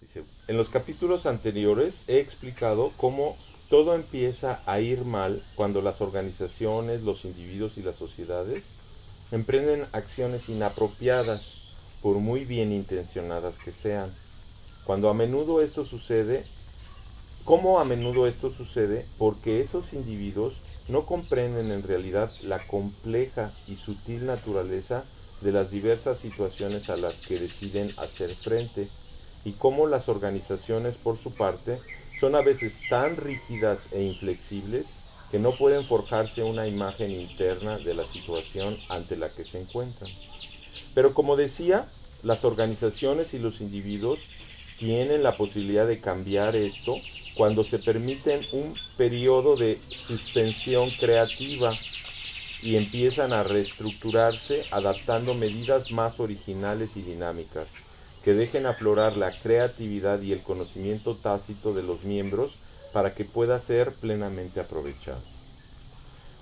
Dice, en los capítulos anteriores he explicado cómo todo empieza a ir mal cuando las organizaciones, los individuos y las sociedades emprenden acciones inapropiadas, por muy bien intencionadas que sean. Cuando a menudo esto sucede, ¿Cómo a menudo esto sucede? Porque esos individuos no comprenden en realidad la compleja y sutil naturaleza de las diversas situaciones a las que deciden hacer frente, y cómo las organizaciones, por su parte, son a veces tan rígidas e inflexibles que no pueden forjarse una imagen interna de la situación ante la que se encuentran. Pero como decía, las organizaciones y los individuos tienen la posibilidad de cambiar esto cuando se permiten un periodo de suspensión creativa y empiezan a reestructurarse adaptando medidas más originales y dinámicas, que dejen aflorar la creatividad y el conocimiento tácito de los miembros para que pueda ser plenamente aprovechado.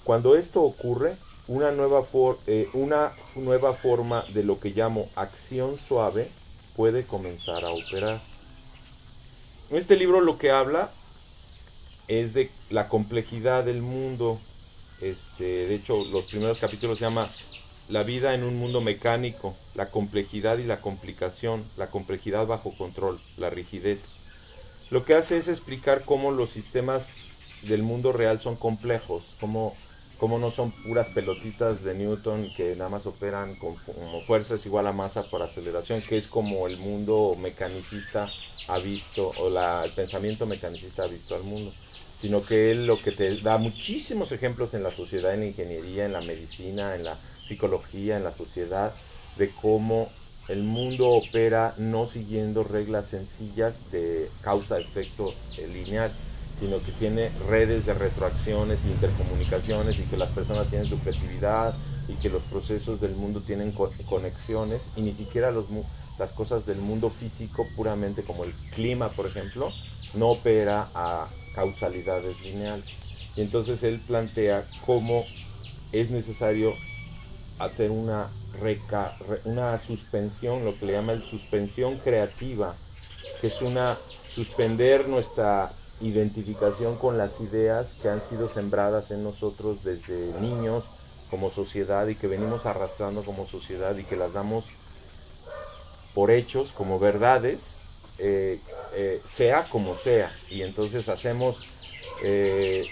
Cuando esto ocurre, una nueva forma de lo que llamo acción suave puede comenzar a operar. Este libro lo que habla es de la complejidad del mundo. De hecho, los primeros capítulos se llama La vida en un mundo mecánico, la complejidad y la complicación, la complejidad bajo control, la rigidez. Lo que hace es explicar cómo los sistemas del mundo real son complejos, cómo no son puras pelotitas de Newton que nada más operan con como fuerza es igual a masa por aceleración, que es como el mundo mecanicista ha visto, o el pensamiento mecanicista ha visto al mundo, sino que él lo que te da muchísimos ejemplos en la sociedad, en la ingeniería, en la medicina, en la psicología, en la sociedad, de cómo el mundo opera no siguiendo reglas sencillas de causa-efecto lineal, sino que tiene redes de retroacciones e intercomunicaciones, y que las personas tienen subjetividad, y que los procesos del mundo tienen conexiones, y ni siquiera las cosas del mundo físico puramente, como el clima, por ejemplo, no opera a causalidades lineales. Y entonces él plantea cómo es necesario hacer una suspensión, lo que le llama el suspensión creativa, que es una suspender nuestra identificación con las ideas que han sido sembradas en nosotros desde niños como sociedad, y que venimos arrastrando como sociedad, y que las damos por hechos como verdades, sea como sea. Y entonces hacemos,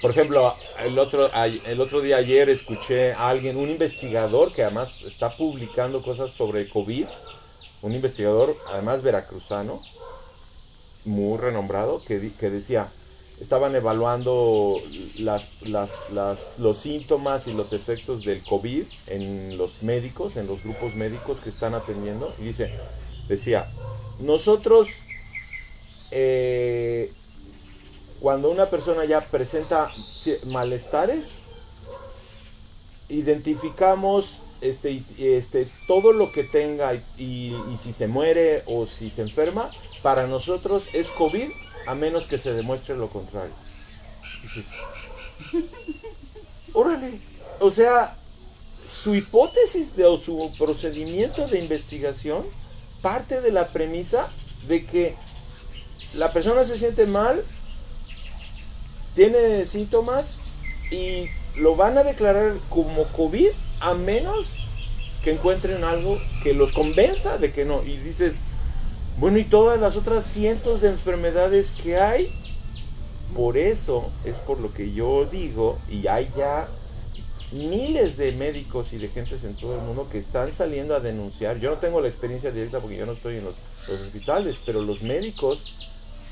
por ejemplo, el otro día, ayer, escuché a alguien, un investigador que además está publicando cosas sobre COVID, un investigador además veracruzano, muy renombrado, que decía, estaban evaluando los síntomas y los efectos del COVID en los médicos, en los grupos médicos que están atendiendo, y decía, nosotros, eh, cuando una persona ya presenta malestares, identificamos todo lo que tenga, y si se muere o si se enferma, para nosotros es COVID, a menos que se demuestre lo contrario. Dices, órale, o sea, su hipótesis o su procedimiento de investigación parte de la premisa de que la persona se siente mal, tiene síntomas, y lo van a declarar como COVID a menos que encuentren algo que los convenza de que no. Y dices, bueno, y todas las otras cientos de enfermedades que hay. Por eso es por lo que yo digo, y hay ya miles de médicos y de gentes en todo el mundo que están saliendo a denunciar. Yo no tengo la experiencia directa porque yo no estoy en los hospitales, pero los médicos,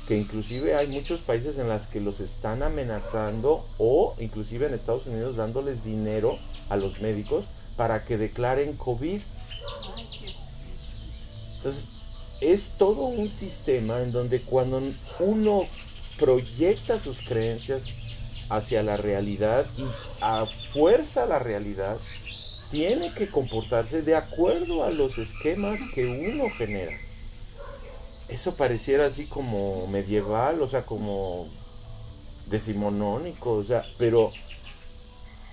que inclusive hay muchos países en los que los están amenazando, o inclusive en Estados Unidos dándoles dinero a los médicos para que declaren COVID. Entonces, es todo un sistema en donde cuando uno proyecta sus creencias hacia la realidad y a fuerza la realidad, tiene que comportarse de acuerdo a los esquemas que uno genera. Eso pareciera así como medieval, o sea, como decimonónico, o sea, pero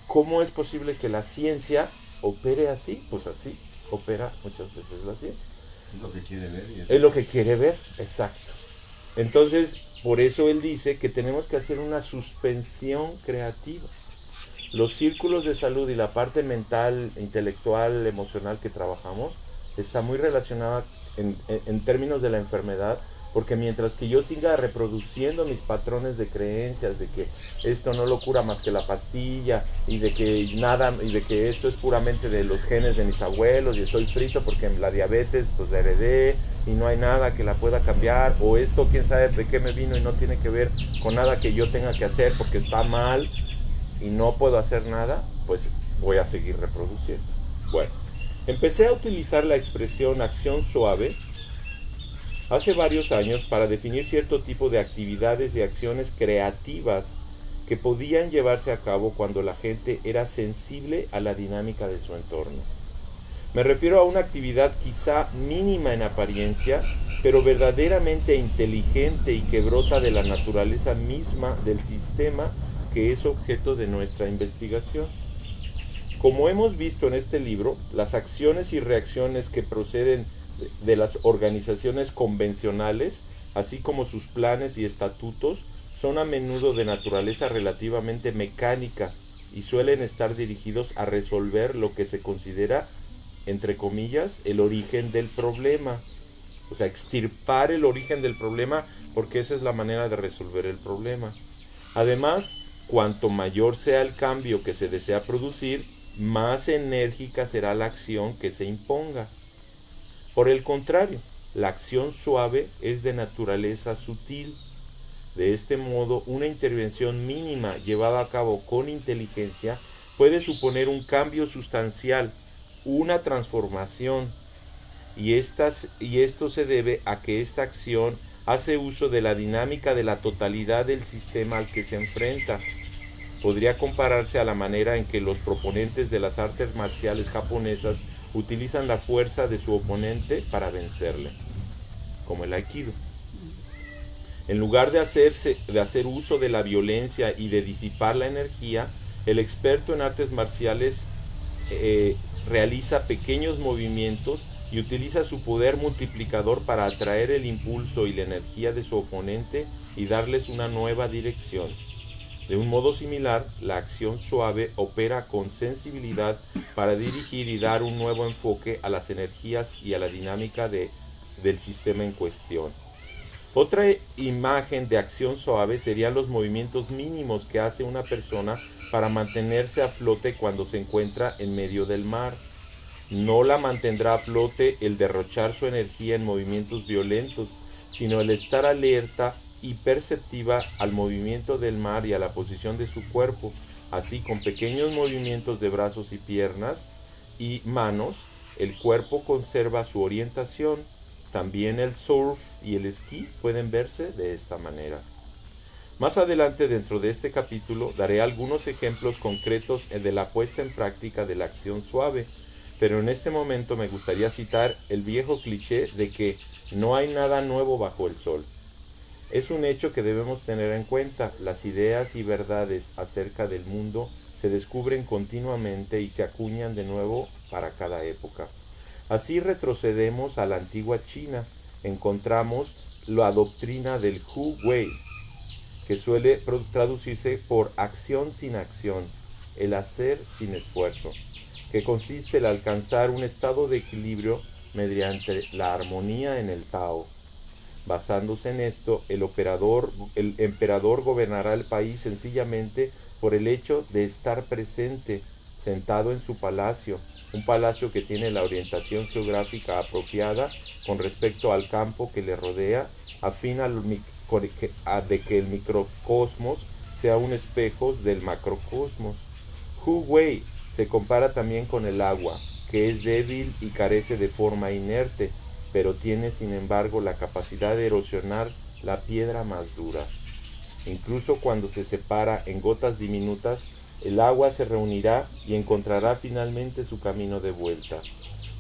¿cómo es posible que la ciencia opere así? Pues así opera muchas veces la ciencia. Es lo que quiere ver y Es lo que quiere ver, exacto. Entonces, por eso él dice que tenemos que hacer una suspensión creativa. Los círculos de salud y la parte mental, intelectual, emocional que trabajamos está muy relacionada en términos de la enfermedad, porque mientras que yo siga reproduciendo mis patrones de creencias de que esto no lo cura más que la pastilla y de que nada y de que esto es puramente de los genes de mis abuelos y estoy frito porque la diabetes pues la heredé y no hay nada que la pueda cambiar, o esto quién sabe de qué me vino y no tiene que ver con nada que yo tenga que hacer porque está mal y no puedo hacer nada, pues voy a seguir reproduciendo. Bueno, empecé a utilizar la expresión acción suave hace varios años para definir cierto tipo de actividades y acciones creativas que podían llevarse a cabo cuando la gente era sensible a la dinámica de su entorno. Me refiero a una actividad quizá mínima en apariencia, pero verdaderamente inteligente y que brota de la naturaleza misma del sistema que es objeto de nuestra investigación. Como hemos visto en este libro, las acciones y reacciones que proceden de las organizaciones convencionales, así como sus planes y estatutos, son a menudo de naturaleza relativamente mecánica y suelen estar dirigidos a resolver lo que se considera, entre comillas, el origen del problema. O sea, extirpar el origen del problema, porque esa es la manera de resolver el problema. Además, cuanto mayor sea el cambio que se desea producir, más enérgica será la acción que se imponga. Por el contrario, la acción suave es de naturaleza sutil. De este modo, una intervención mínima llevada a cabo con inteligencia puede suponer un cambio sustancial, una transformación, y esto se debe a que esta acción hace uso de la dinámica de la totalidad del sistema al que se enfrenta. Podría compararse a la manera en que los proponentes de las artes marciales japonesas utilizan la fuerza de su oponente para vencerle, como el aikido. En lugar de hacer uso de la violencia y de disipar la energía, el experto en artes marciales realiza pequeños movimientos y utiliza su poder multiplicador para atraer el impulso y la energía de su oponente y darles una nueva dirección. De un modo similar, la acción suave opera con sensibilidad para dirigir y dar un nuevo enfoque a las energías y a la dinámica del sistema en cuestión. Otra imagen de acción suave serían los movimientos mínimos que hace una persona para mantenerse a flote cuando se encuentra en medio del mar. No la mantendrá a flote el derrochar su energía en movimientos violentos, sino el estar alerta y perceptiva al movimiento del mar y a la posición de su cuerpo, así con pequeños movimientos de brazos y piernas y manos, el cuerpo conserva su orientación. También el surf y el esquí pueden verse de esta manera. Más adelante dentro de este capítulo daré algunos ejemplos concretos de la puesta en práctica de la acción suave, pero en este momento me gustaría citar el viejo cliché de que no hay nada nuevo bajo el sol. Es un hecho que debemos tener en cuenta. Las ideas y verdades acerca del mundo se descubren continuamente y se acuñan de nuevo para cada época. Así retrocedemos a la antigua China, encontramos la doctrina del Hu Wei, que suele traducirse por acción sin acción, el hacer sin esfuerzo, que consiste en alcanzar un estado de equilibrio mediante la armonía en el Tao. Basándose en esto, el emperador gobernará el país sencillamente por el hecho de estar presente, sentado en su palacio, un palacio que tiene la orientación geográfica apropiada con respecto al campo que le rodea, a fin de que el microcosmos sea un espejo del macrocosmos. Hu Wei se compara también con el agua, que es débil y carece de forma inerte, pero tiene sin embargo la capacidad de erosionar la piedra más dura. Incluso cuando se separa en gotas diminutas, el agua se reunirá y encontrará finalmente su camino de vuelta.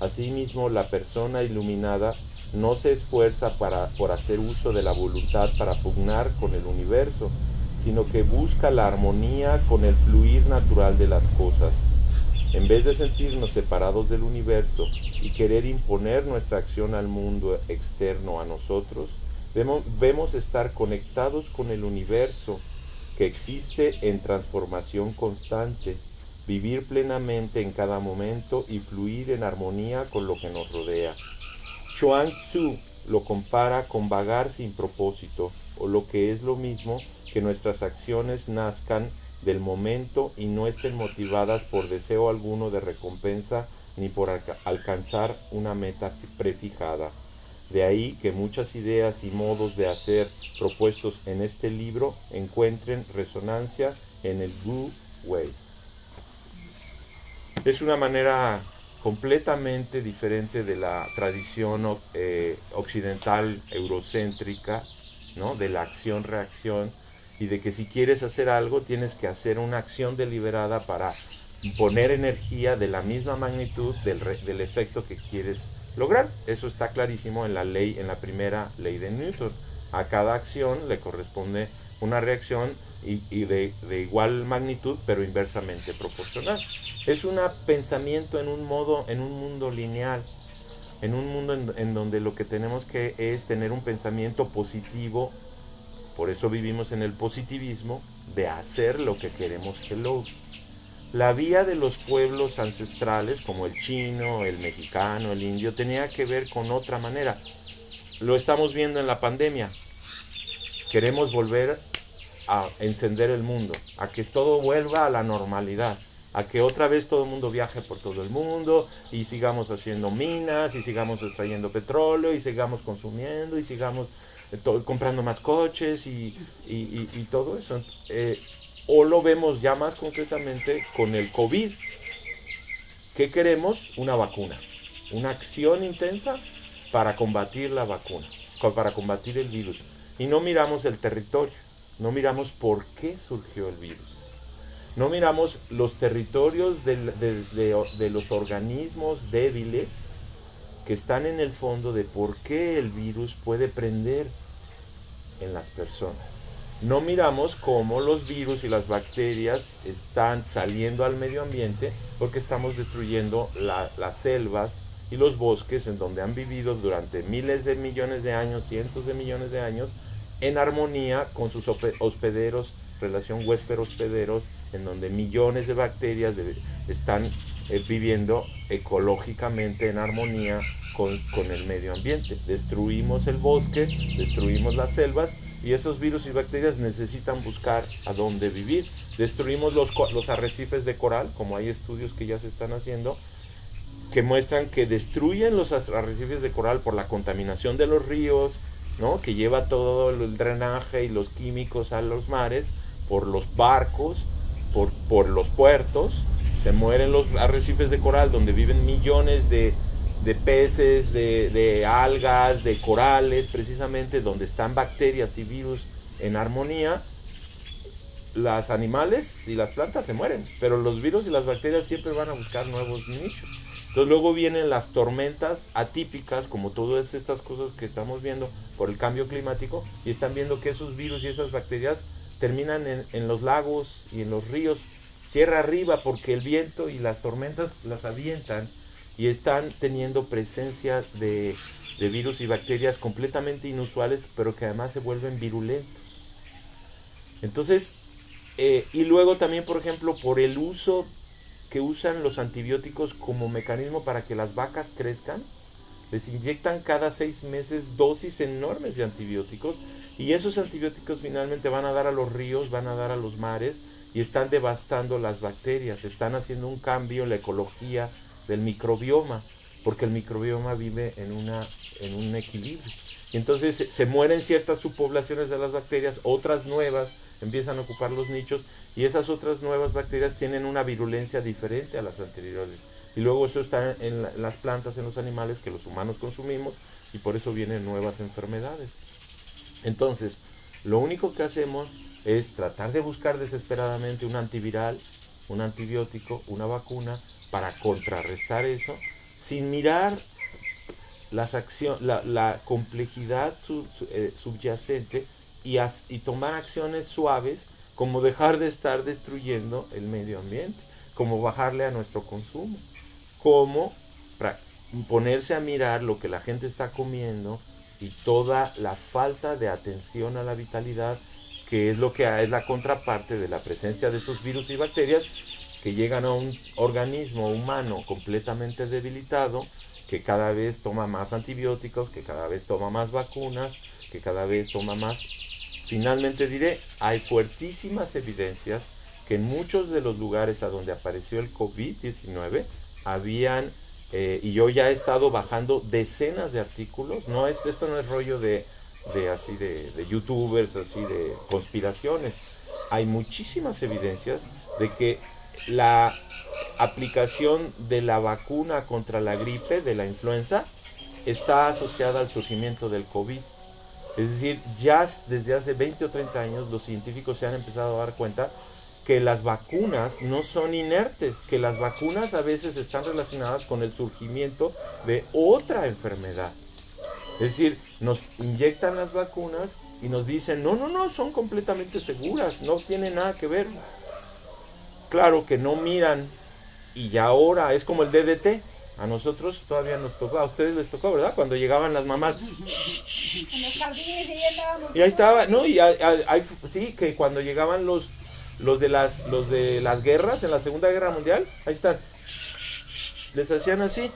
Asimismo, la persona iluminada no se esfuerza por hacer uso de la voluntad para pugnar con el universo, sino que busca la armonía con el fluir natural de las cosas. En vez de sentirnos separados del universo y querer imponer nuestra acción al mundo externo a nosotros, Debemos estar conectados con el universo que existe en transformación constante, vivir plenamente en cada momento y fluir en armonía con lo que nos rodea. Chuang Tzu lo compara con vagar sin propósito, o lo que es lo mismo, que nuestras acciones nazcan del momento y no estén motivadas por deseo alguno de recompensa ni por alcanzar una meta prefijada. De ahí que muchas ideas y modos de hacer propuestos en este libro encuentren resonancia en el Wu Wei. Es una manera completamente diferente de la tradición occidental eurocéntrica, ¿no? De la acción-reacción, y de que si quieres hacer algo tienes que hacer una acción deliberada para poner energía de la misma magnitud del efecto que quieres lograr. Eso está clarísimo en la primera ley de Newton. A cada acción le corresponde una reacción y de igual magnitud, pero inversamente proporcional. Es un pensamiento en un mundo lineal, en un mundo en donde lo que tenemos que es tener un pensamiento positivo. Por eso vivimos en el positivismo de hacer lo que queremos que logre. La vía de los pueblos ancestrales, como el chino, el mexicano, el indio, tenía que ver con otra manera. Lo estamos viendo en la pandemia. Queremos volver a encender el mundo, a que todo vuelva a la normalidad, a que otra vez todo el mundo viaje por todo el mundo y sigamos haciendo minas y sigamos extrayendo petróleo y sigamos consumiendo y sigamos comprando más coches y todo eso. O lo vemos ya más concretamente con el COVID. ¿Qué queremos? Una vacuna, una acción intensa para combatir la vacuna, para combatir el virus. Y no miramos el territorio, no miramos por qué surgió el virus, no miramos los territorios de los organismos débiles que están en el fondo de por qué el virus puede prender en las personas. No miramos cómo los virus y las bacterias están saliendo al medio ambiente porque estamos destruyendo las selvas y los bosques en donde han vivido durante miles de millones de años, cientos de millones de años, en armonía con sus hospederos, relación huésped-hospederos, en donde millones de bacterias están viviendo ecológicamente en armonía con el medio ambiente. Destruimos el bosque, destruimos las selvas y esos virus y bacterias necesitan buscar a dónde vivir. Destruimos los arrecifes de coral, como hay estudios que ya se están haciendo, que muestran que destruyen los arrecifes de coral por la contaminación de los ríos, ¿no? Que lleva todo el drenaje y los químicos a los mares, por los barcos, por los puertos. Se mueren los arrecifes de coral donde viven millones de peces, de algas, de corales, precisamente donde están bacterias y virus en armonía. Los animales y las plantas se mueren, pero los virus y las bacterias siempre van a buscar nuevos nichos. Entonces luego vienen las tormentas atípicas, como todas estas cosas que estamos viendo por el cambio climático, y están viendo que esos virus y esas bacterias terminan en los lagos y en los ríos, tierra arriba, porque el viento y las tormentas las avientan y están teniendo presencia de virus y bacterias completamente inusuales, pero que además se vuelven virulentos. Entonces, y luego también, por ejemplo, por el uso que usan los antibióticos como mecanismo para que las vacas crezcan, les inyectan cada 6 meses dosis enormes de antibióticos, y esos antibióticos finalmente van a dar a los ríos, van a dar a los mares, y están devastando las bacterias, están haciendo un cambio en la ecología del microbioma, porque el microbioma vive en un equilibrio. Y entonces se mueren ciertas subpoblaciones de las bacterias, otras nuevas empiezan a ocupar los nichos, y esas otras nuevas bacterias tienen una virulencia diferente a las anteriores. Y luego eso está en las plantas, en los animales que los humanos consumimos, y por eso vienen nuevas enfermedades. Entonces, lo único que hacemos es tratar de buscar desesperadamente un antiviral, un antibiótico, una vacuna, para contrarrestar eso, sin mirar la complejidad subyacente y tomar acciones suaves, como dejar de estar destruyendo el medio ambiente, como bajarle a nuestro consumo, como ponerse a mirar lo que la gente está comiendo y toda la falta de atención a la vitalidad, que es lo que es la contraparte de la presencia de esos virus y bacterias que llegan a un organismo humano completamente debilitado, que cada vez toma más antibióticos, que cada vez toma más vacunas, que cada vez toma más. Finalmente diré, hay fuertísimas evidencias que en muchos de los lugares a donde apareció el COVID-19 habían, y yo ya he estado bajando decenas de artículos, esto no es rollo de youtubers, así de conspiraciones. Hay muchísimas evidencias de que la aplicación de la vacuna contra la gripe, de la influenza, está asociada al surgimiento del COVID. Es decir, ya desde hace 20 o 30 años los científicos se han empezado a dar cuenta que las vacunas no son inertes, que las vacunas a veces están relacionadas con el surgimiento de otra enfermedad. Es decir, nos inyectan las vacunas y nos dicen, no, son completamente seguras, no tienen nada que ver. Claro que no miran, y ya ahora es como el DDT. A nosotros todavía nos tocó, a ustedes les tocó, ¿verdad? Cuando llegaban las mamás. En los jardines y ya estábamos. Y ahí estaba, ¿no? Sí, que cuando llegaban los de las guerras, en la Segunda Guerra Mundial, ahí están. Les hacían así.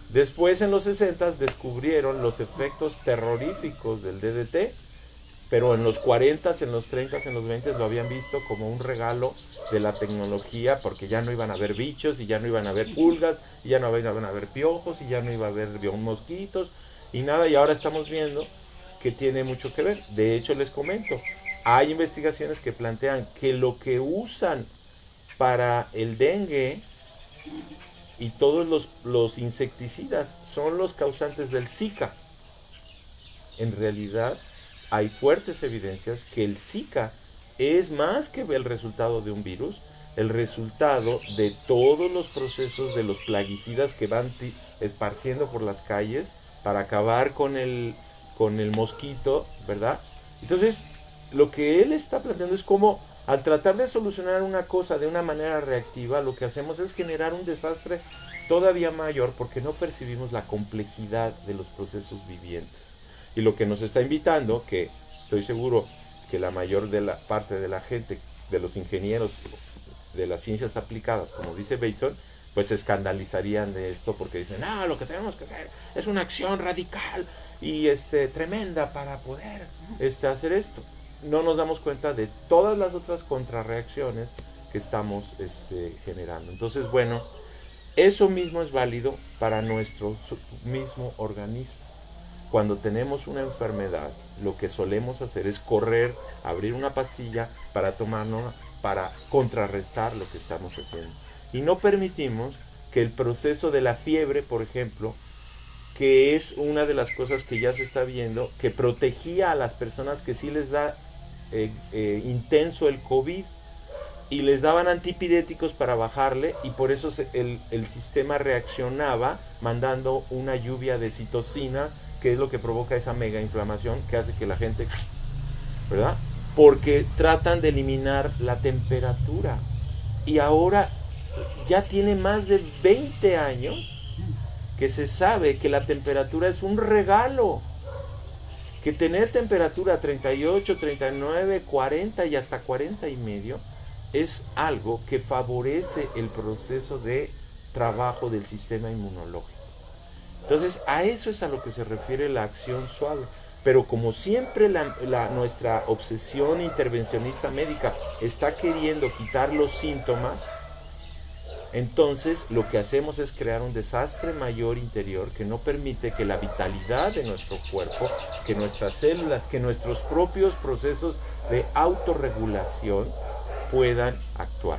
Después en los 60 descubrieron los efectos terroríficos del DDT, pero en los 40, en los 30, en los 20 lo habían visto como un regalo de la tecnología, porque ya no iban a haber bichos, y ya no iban a haber pulgas, y ya no iban a haber piojos, y ya no iba a haber mosquitos, y nada, y ahora estamos viendo que tiene mucho que ver. De hecho, les comento, hay investigaciones que plantean que lo que usan para el dengue y todos los insecticidas son los causantes del Zika. En realidad, hay fuertes evidencias que el Zika es más que el resultado de un virus, el resultado de todos los procesos de los plaguicidas que van esparciendo por las calles para acabar con el mosquito, ¿verdad? Entonces, lo que él está planteando es cómo, al tratar de solucionar una cosa de una manera reactiva, lo que hacemos es generar un desastre todavía mayor, porque no percibimos la complejidad de los procesos vivientes. Y lo que nos está invitando, que estoy seguro que la mayor de la parte de la gente, de los ingenieros de las ciencias aplicadas, como dice Bateson, pues se escandalizarían de esto, porque dicen, lo que tenemos que hacer es una acción radical y tremenda para poder hacer esto. No nos damos cuenta de todas las otras contrarreacciones que estamos generando. Entonces, bueno, eso mismo es válido para nuestro mismo organismo. Cuando tenemos una enfermedad, lo que solemos hacer es correr, abrir una pastilla para tomarnos, para contrarrestar lo que estamos haciendo. Y no permitimos que el proceso de la fiebre, por ejemplo, que es una de las cosas que ya se está viendo, que protegía a las personas que sí les da intenso el COVID, y les daban antipiréticos para bajarle, y por eso el sistema reaccionaba mandando una lluvia de citocina, que es lo que provoca esa mega inflamación que hace que la gente, ¿verdad? Porque tratan de eliminar la temperatura. Y ahora ya tiene más de 20 años que se sabe que la temperatura es un regalo. Que tener temperatura 38, 39, 40 y hasta 40 y medio es algo que favorece el proceso de trabajo del sistema inmunológico. Entonces, a eso es a lo que se refiere la acción suave. Pero como siempre nuestra obsesión intervencionista médica está queriendo quitar los síntomas, entonces lo que hacemos es crear un desastre mayor interior que no permite que la vitalidad de nuestro cuerpo, que nuestras células, que nuestros propios procesos de autorregulación puedan actuar.